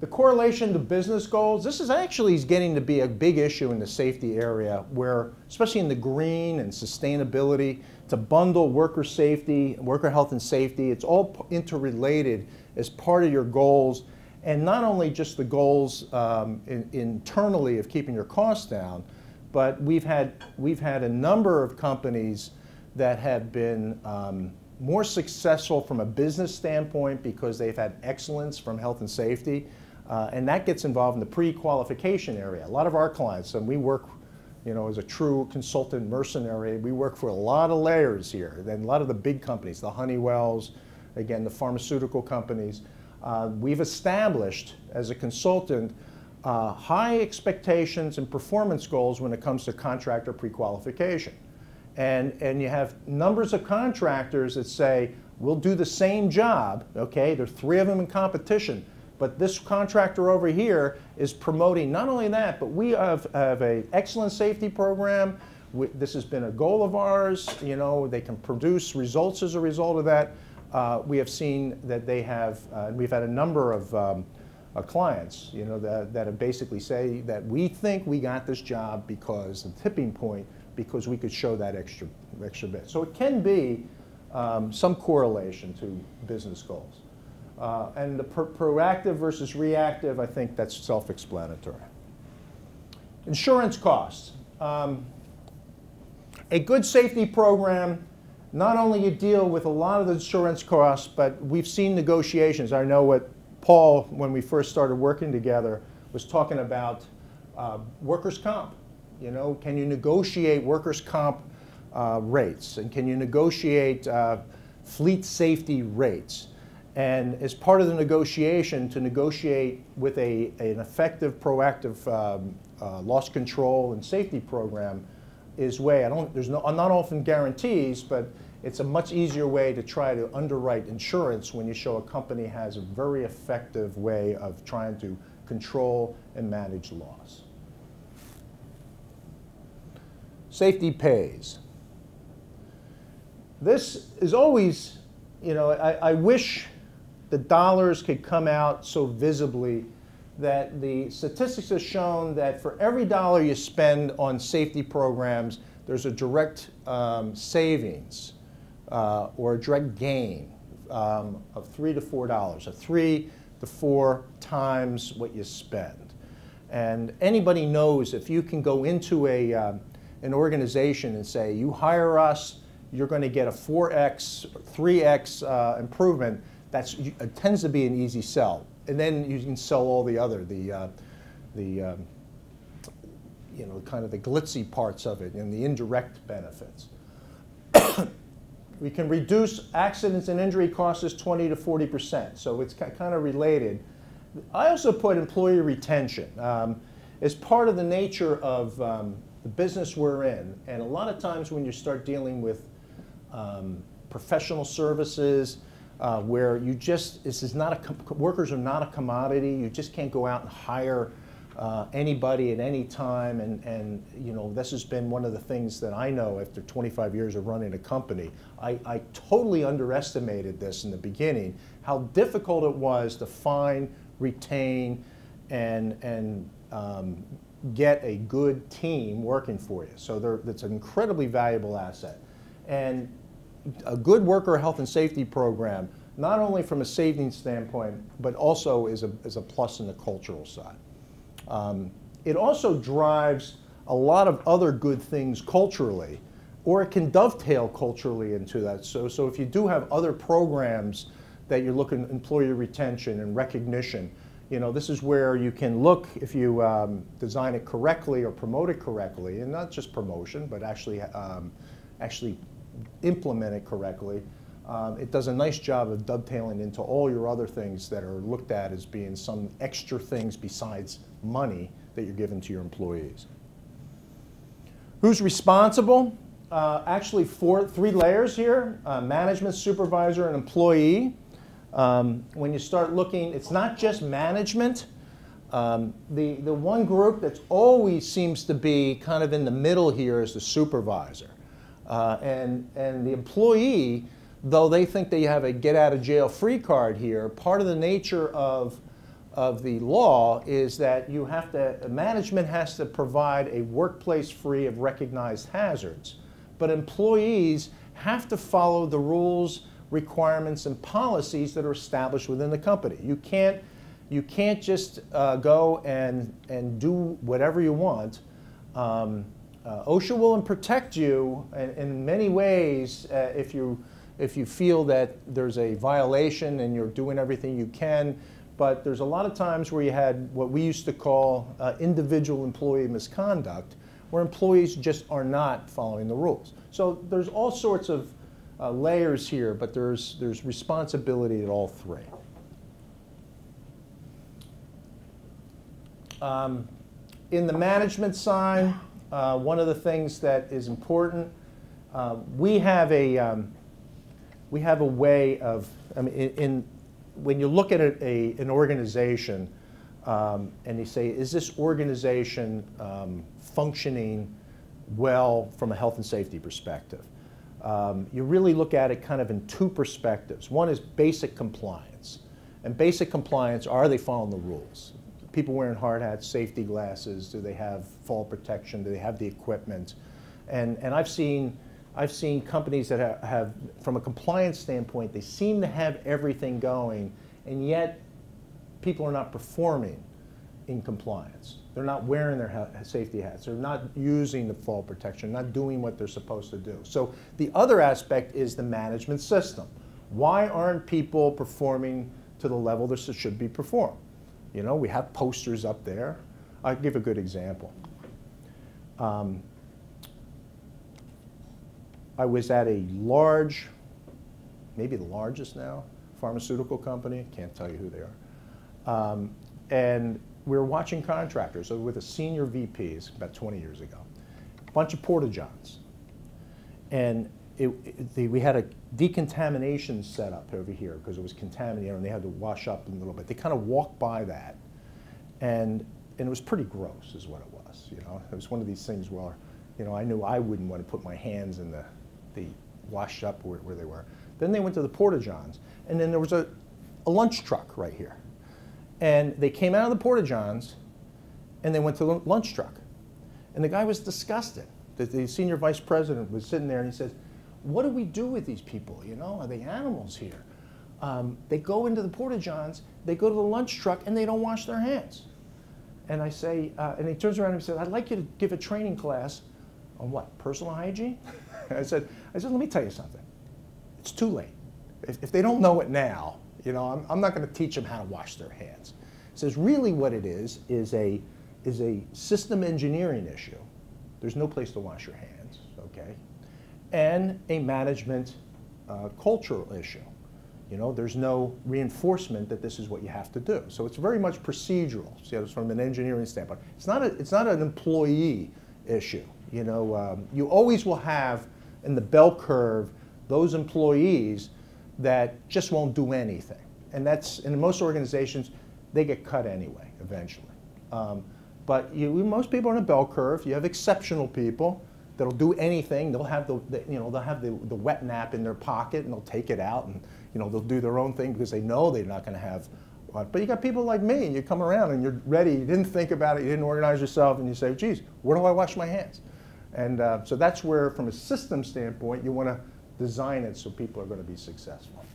The correlation to business goals, this is actually getting to be a big issue in the safety area where, especially in the green and sustainability, to bundle worker safety, worker health and safety, it's all interrelated as part of your goals. And not only just the goals internally of keeping your costs down, but we've had a number of companies that have been more successful from a business standpoint because they've had excellence from health and safety. And that gets involved in the pre-qualification area. A lot of our clients, and we work, as a true consultant mercenary, we work for a lot of layers here. Then a lot of the big companies, the Honeywells, again, the pharmaceutical companies. We've established, as a consultant, high expectations and performance goals when it comes to contractor pre-qualification. And you have numbers of contractors that say, we'll do the same job, okay? There are 3 of them in competition. But this contractor over here is promoting not only that, but we have an excellent safety program. This has been a goal of ours. They can produce results as a result of that. We have seen that they have, we've had a number of clients, that have basically say that we think we got this job because the tipping point, because we could show that extra bit. So it can be some correlation to business goals. And the proactive versus reactive, I think that's self-explanatory. Insurance costs. A good safety program, not only you deal with a lot of the insurance costs, but we've seen negotiations. I know what Paul, when we first started working together, was talking about workers' comp. Can you negotiate workers' comp rates? And can you negotiate fleet safety rates? And as part of the negotiation, to negotiate with an effective, proactive loss control and safety program is there's not often guarantees, but it's a much easier way to try to underwrite insurance when you show a company has a very effective way of trying to control and manage loss. Safety pays. This is always, I wish the dollars could come out so visibly that the statistics have shown that for every dollar you spend on safety programs, there's a direct savings or a direct gain of $3 to $4, so 3 to 4 times what you spend. And anybody knows if you can go into an organization and say, you hire us, you're going to get a 4x, 3x improvement, it tends to be an easy sell. And then you can sell all the other, kind of the glitzy parts of it and the indirect benefits. We can reduce accidents and injury costs 20 to 40%, so it's kind of related. I also put employee retention as part of the nature of the business we're in. And a lot of times when you start dealing with professional services, where workers are not a commodity. You just can't go out and hire anybody at any time. And this has been one of the things that I know after 25 years of running a company. I totally underestimated this in the beginning, how difficult it was to find, retain, and get a good team working for you. So that's an incredibly valuable asset. And a good worker health and safety program, not only from a savings standpoint, but also is a plus in the cultural side. It also drives a lot of other good things culturally, or it can dovetail culturally into that. So if you do have other programs that you're looking at employee retention and recognition, this is where you can look, if you design it correctly or promote it correctly, and not just promotion, but actually implement it correctly. It does a nice job of dovetailing into all your other things that are looked at as being some extra things besides money that you're giving to your employees. Who's responsible? Actually, 3 layers here: management, supervisor, and employee. When you start looking, it's not just management. The one group that always seems to be kind of in the middle here is the supervisor. And the employee, though they think they have a get-out-of-jail-free card here, part of the nature of of the law is that you have to, management has to provide a workplace free of recognized hazards, but employees have to follow the rules, requirements, and policies that are established within the company. You can't just go and do whatever you want. OSHA will protect you in many ways if you feel that there's a violation and you're doing everything you can. But there's a lot of times where you had what we used to call individual employee misconduct, where employees just are not following the rules. So there's all sorts of layers here, but there's responsibility at all three. In the management side, one of the things that is important, we have a way of, I mean, when you look at an organization and you say, is this organization functioning well from a health and safety perspective? You really look at it kind of in two perspectives. One is basic compliance. And basic compliance, are they following the rules? People wearing hard hats, safety glasses, do they have fall protection, do they have the equipment? And I've seen companies that have, from a compliance standpoint, they seem to have everything going, and yet people are not performing in compliance. They're not wearing their safety hats. They're not using the fall protection, not doing what they're supposed to do. So the other aspect is the management system. Why aren't people performing to the level that should be performed? You know, we have posters up there. I'll give a good example. I was at a large, maybe the largest now, pharmaceutical company. Can't tell you who they are. And we were watching contractors with a senior VPs about 20 years ago. A bunch of porta-johns. And we had a decontamination set up over here because it was contaminated and they had to wash up a little bit. They kind of walked by that, and it was pretty gross is what it was. You know, it was one of these things where, you know, I knew I wouldn't want to put my hands in the wash up where they were. Then they went to the porta-johns, and then there was a lunch truck right here. And they came out of the porta-johns, and they went to the lunch truck. And the guy was disgusted. The senior vice president was sitting there, and he said, what do we do with these people? You know, are they animals here? They go into the porta-johns, they go to the lunch truck, and they don't wash their hands. And I say, and he turns around and says, I'd like you to give a training class on what, personal hygiene? I said, let me tell you something. It's too late. If they don't know it now, you know, I'm not going to teach them how to wash their hands. He says, really what it is a system engineering issue. There's no place to wash your hands, okay? And a management cultural issue. You know, there's no reinforcement that this is what you have to do. So it's very much procedural. See, it's from an engineering standpoint. It's not an employee issue. You know, you always will have in the bell curve those employees that just won't do anything. And that's, in most organizations, they get cut anyway, eventually. But most people are in a bell curve. You have exceptional people that'll do anything. They'll have the wet nap in their pocket and they'll take it out and, you know, they'll do their own thing because they know they're not going to have. But you got people like me, and you come around and you're ready. You didn't think about it. You didn't organize yourself, and you say, geez, where do I wash my hands? And so that's where, from a system standpoint, you want to design it so people are going to be successful.